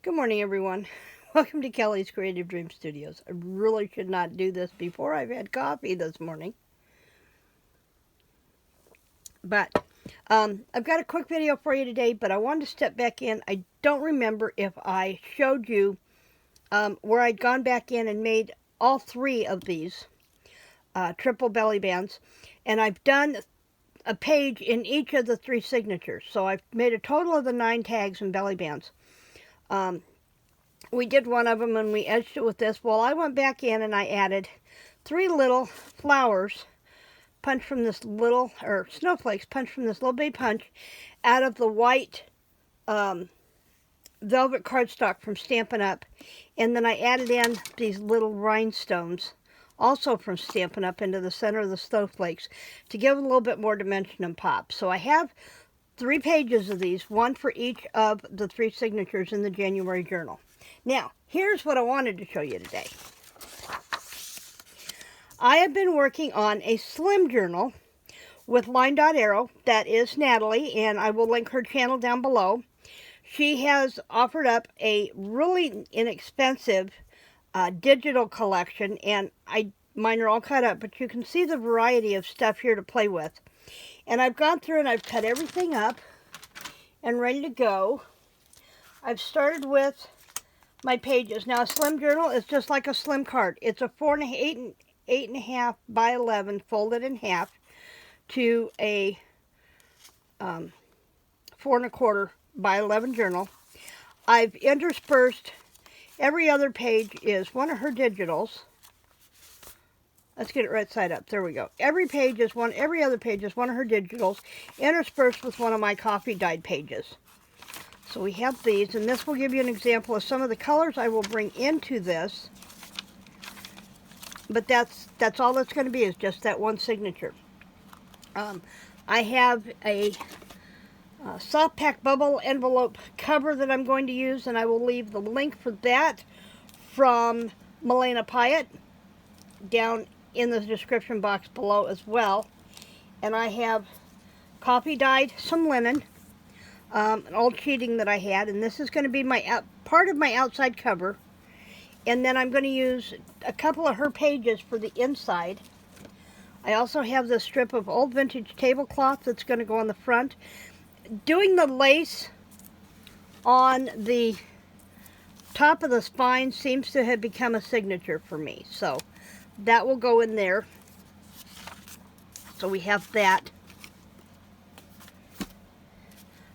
Good morning, everyone. Welcome to Kelly's Creative Dream Studios. I really should not do this before I've had coffee this morning. But I've got a quick video for you today, but I wanted to step back in. I don't remember if I showed you where I'd gone back in and made all three of these triple belly bands. And I've done a page in each of the three signatures. So I've made a total of the 9 tags and belly bands. We did one of them and we edged it with this. Well, I went back in and I added 3 little flowers punched from this little, or snowflakes punched from this little bitty punch out of the white velvet cardstock from Stampin' Up. And then I added in these little rhinestones, also from Stampin' Up, into the center of the snowflakes to give a little bit more dimension and pop. So I have 3 pages of these, one for each of the 3 signatures in the January journal. Now, here's what I wanted to show you today. I have been working on a slim journal with Line Dot Arrow. That is Natalie, and I will link her channel down below. She has offered up a really inexpensive digital collection, and mine are all cut up, but you can see the variety of stuff here to play with. And I've gone through and I've cut everything up and ready to go. I've started with my pages. Now, a slim journal is just like a slim card. It's a 8.5 by 11 folded in half to a 4.25 by 11 journal. I've interspersed every other page is one of her digitals. Let's get it right side up. There we go. Every other page is one of her digitals, interspersed with one of my coffee dyed pages. So we have these, and this will give you an example of some of the colors I will bring into this. But that's all that's going to be, is just that one signature. I have a soft pack bubble envelope cover that I'm going to use, and I will leave the link for that from Milena Pyatt down in the description box below as well. And I have coffee dyed some linen, an old sheeting that I had, and this is going to be my part of my outside cover. And then I'm going to use a couple of her pages for the inside. I also have this strip of old vintage tablecloth that's going to go on the front. Doing the lace on the top of the spine seems to have become a signature for me, so that will go in there. So we have that.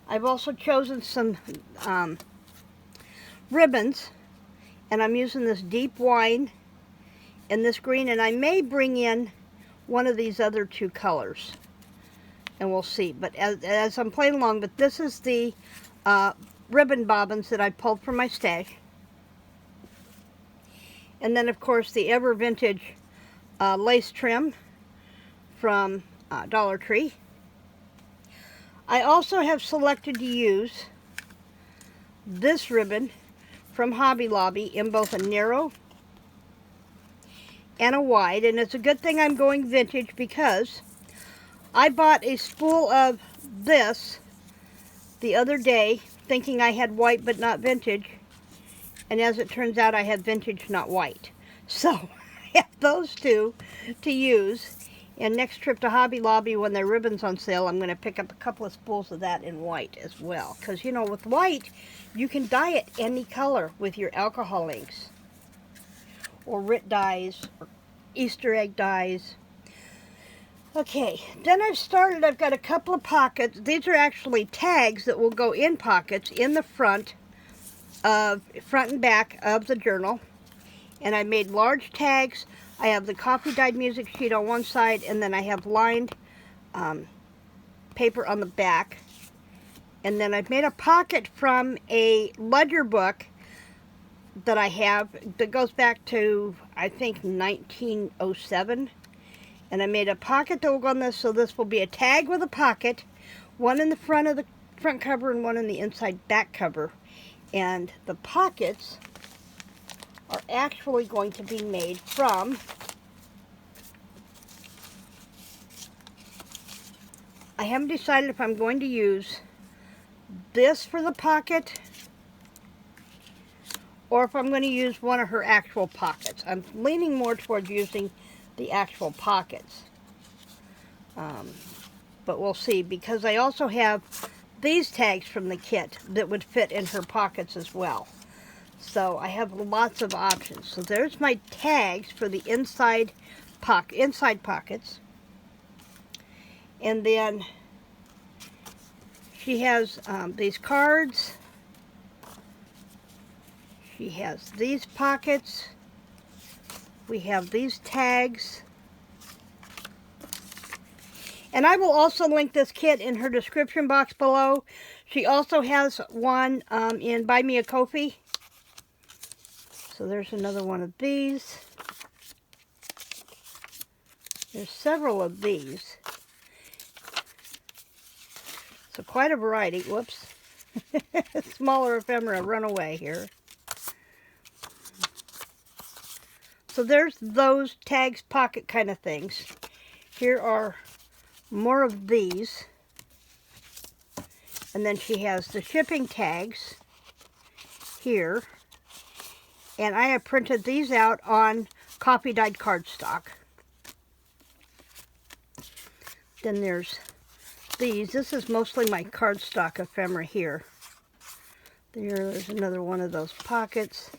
I've also chosen some ribbons, and I'm using this deep wine and this green, and I may bring in one of these other 2 colors, and we'll see. But as I'm playing along, but this is the ribbon bobbins that I pulled from my stash. And then, of course, the ever vintage lace trim from Dollar Tree. I also have selected to use this ribbon from Hobby Lobby in both a narrow and a wide. And it's a good thing I'm going vintage, because I bought a spool of this the other day thinking I had white but not vintage. And as it turns out, I have vintage, not white. So I have those 2 to use. And next trip to Hobby Lobby, when their ribbon's on sale, I'm going to pick up a couple of spools of that in white as well. Because, you know, with white, you can dye it any color with your alcohol inks, or Rit dyes, or Easter egg dyes. Okay, then I've got a couple of pockets. These are actually tags that will go in pockets in the front and back of the journal. And I made large tags. I have the coffee dyed music sheet on one side, and then I have lined paper on the back. And then I've made a pocket from a ledger book that I have that goes back to, I think, 1907. And I made a pocket that will go on this, so this will be a tag with a pocket, one in the front of the front cover and one in the inside back cover. And the pockets are actually going to be made from I haven't decided if I'm going to use this for the pocket or if I'm going to use one of her actual pockets. I'm leaning more towards using the actual pockets. But we'll see, because I also have these tags from the kit that would fit in her pockets as well. So I have lots of options. So there's my tags for the inside pockets. And then she has these cards. She has these pockets. We have these tags. And I will also link this kit in her description box below. She also has one in Buy Me a Ko-fi. So there's another one of these. There's several of these. So quite a variety. Whoops. Smaller ephemera run away here. So there's those tags, pocket kind of things. Here are more of these. And then she has the shipping tags here. And I have printed these out on copy dyed cardstock. Then there's these. This is mostly my cardstock ephemera here. There's another one of those pockets.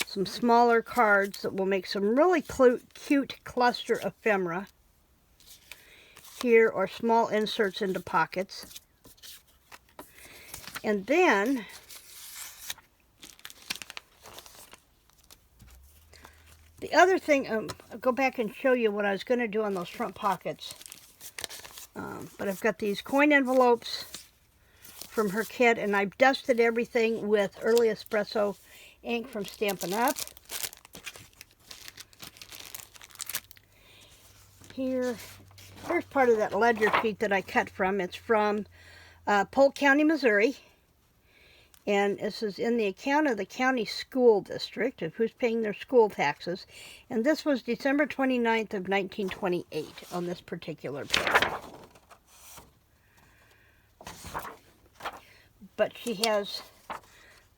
Some smaller cards that will make some really cute cluster ephemera. Here are small inserts into pockets. And then the other thing, I'll go back and show you what I was going to do on those front pockets. But I've got these coin envelopes from her kit, and I've dusted everything with Early Espresso ink from Stampin' Up. Here's part of that ledger sheet that I cut from. It's from Polk County, Missouri. And this is in the account of the county school district, of who's paying their school taxes. And this was December 29th of 1928 on this particular page. But she has,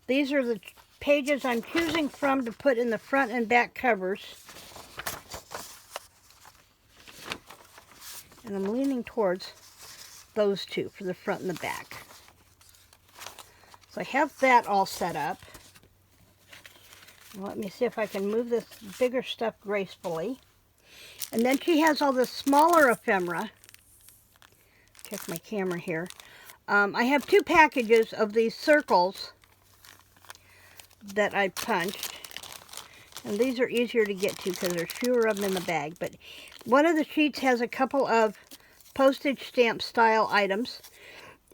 these are the pages I'm choosing from to put in the front and back covers. And I'm leaning towards those two for the front and the back. So I have that all set up. Let me see if I can move this bigger stuff gracefully. And then she has all the smaller ephemera. Check my camera here. I have two packages of these circles that I punched. And these are easier to get to because there's fewer of them in the bag. But one of the sheets has a couple of postage stamp style items.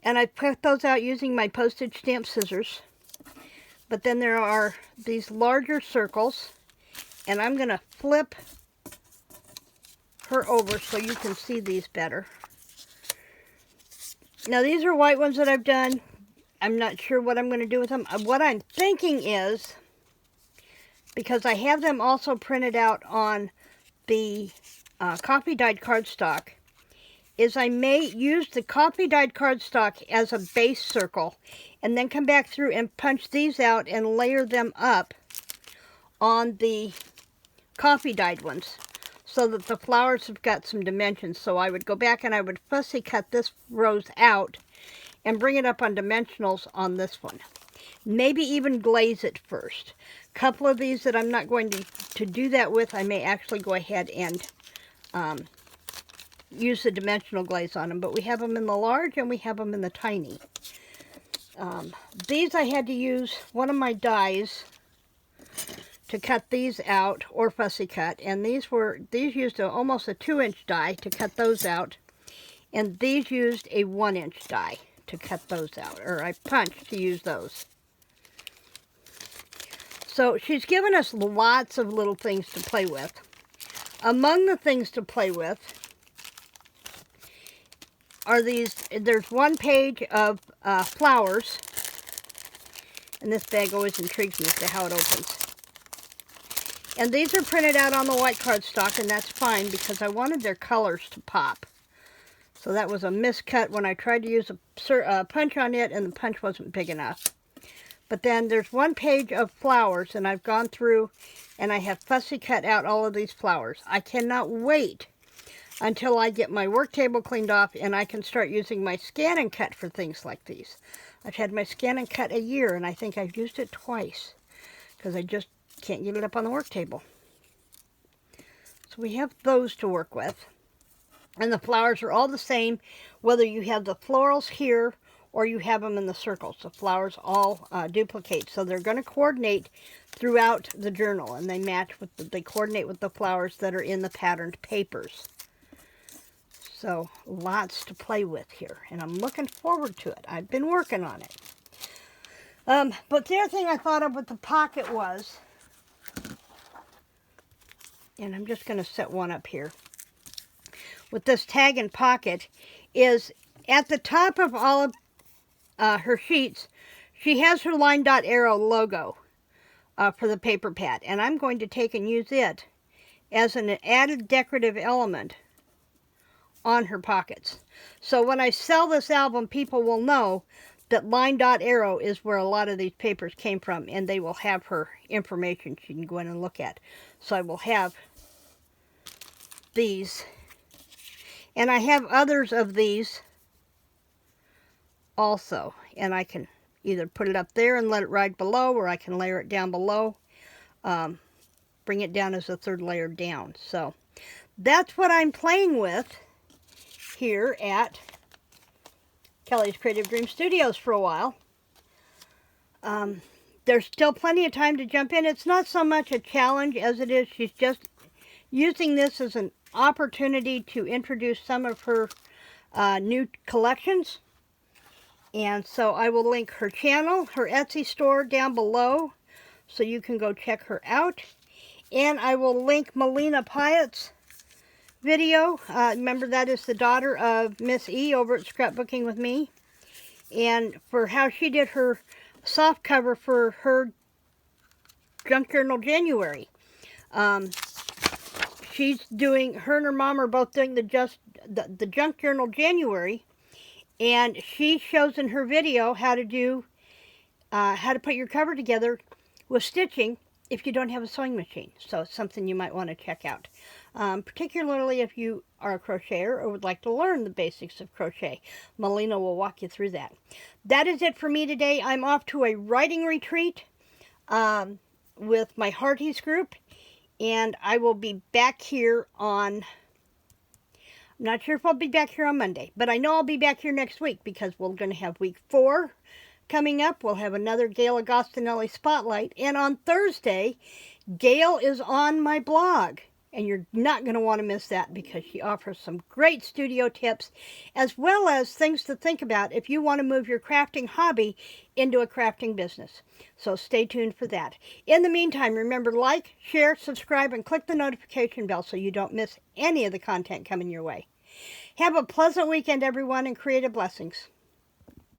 And I cut those out using my postage stamp scissors. But then there are these larger circles. And I'm going to flip her over so you can see these better. Now these are white ones that I've done. I'm not sure what I'm going to do with them. What I'm thinking is, because I have them also printed out on the copy dyed cardstock, is I may use the copy dyed cardstock as a base circle and then come back through and punch these out and layer them up on the copy dyed ones so that the flowers have got some dimensions. So I would go back and I would fussy cut this rose out and bring it up on dimensionals on this one. Maybe even glaze it first. A couple of these that I'm not going to do that with, I may actually go ahead and use the dimensional glaze on them. But we have them in the large and we have them in the tiny. These I had to use one of my dies to cut these out, or fussy cut. And these used almost a 2-inch die to cut those out. And these used a 1-inch die to cut those out, or I punched to use those. So she's given us lots of little things to play with. Among the things to play with are these. There's one page of flowers, and this bag always intrigues me as to how it opens. And these are printed out on the white cardstock, and that's fine because I wanted their colors to pop. So that was a miscut when I tried to use a punch on it, and the punch wasn't big enough. But then there's one page of flowers, and I've gone through and I have fussy cut out all of these flowers. I cannot wait until I get my work table cleaned off and I can start using my scan and cut for things like these. I've had my scan and cut a year, and I think I've used it twice because I just can't get it up on the work table. So we have those to work with. And the flowers are all the same, whether you have the florals here or you have them in the circles. The flowers all duplicate, so they're going to coordinate throughout the journal, and they match with they coordinate with the flowers that are in the patterned papers. So lots to play with here, and I'm looking forward to it. I've been working on it. But the other thing I thought of with the pocket was, and I'm just going to set one up here, with this tag and pocket, is at the top of all of her sheets, she has her line dot arrow logo for the paper pad, and I'm going to take and use it as an added decorative element on her pockets. So when I sell this album, people will know that line dot arrow is where a lot of these papers came from, and they will have her information she can go in and look at. So I will have these, and I have others of these also, and I can either put it up there and let it ride below, or I can layer it down below, bring it down as a third layer down. So that's what I'm playing with here at Kelly's Creative Dream Studios for a while. There's still plenty of time to jump in. It's not so much a challenge as it is she's just using this as an opportunity to introduce some of her new collections. And so I will link her channel, her Etsy store down below, so you can go check her out. And I will link Melina Pyatt's video. Remember, that is the daughter of Miss E over at Scrapbooking with Me. And for how she did her soft cover for her Junk Journal January. She's doing, her and her mom are both doing the Junk Journal January. And she shows in her video how to do, how to put your cover together with stitching if you don't have a sewing machine. So it's something you might want to check out. Particularly if you are a crocheter or would like to learn the basics of crochet. Melina will walk you through that. That is it for me today. I'm off to a writing retreat with my Hearties group. And I will be back here on... I'm not sure if I'll be back here on Monday, but I know I'll be back here next week because we're going to have week 4 coming up. We'll have another Gail Agostinelli Spotlight. And on Thursday, Gail is on my blog. And you're not going to want to miss that because she offers some great studio tips as well as things to think about if you want to move your crafting hobby into a crafting business. So stay tuned for that. In the meantime, remember, like, share, subscribe, and click the notification bell so you don't miss any of the content coming your way. Have a pleasant weekend, everyone, and creative blessings.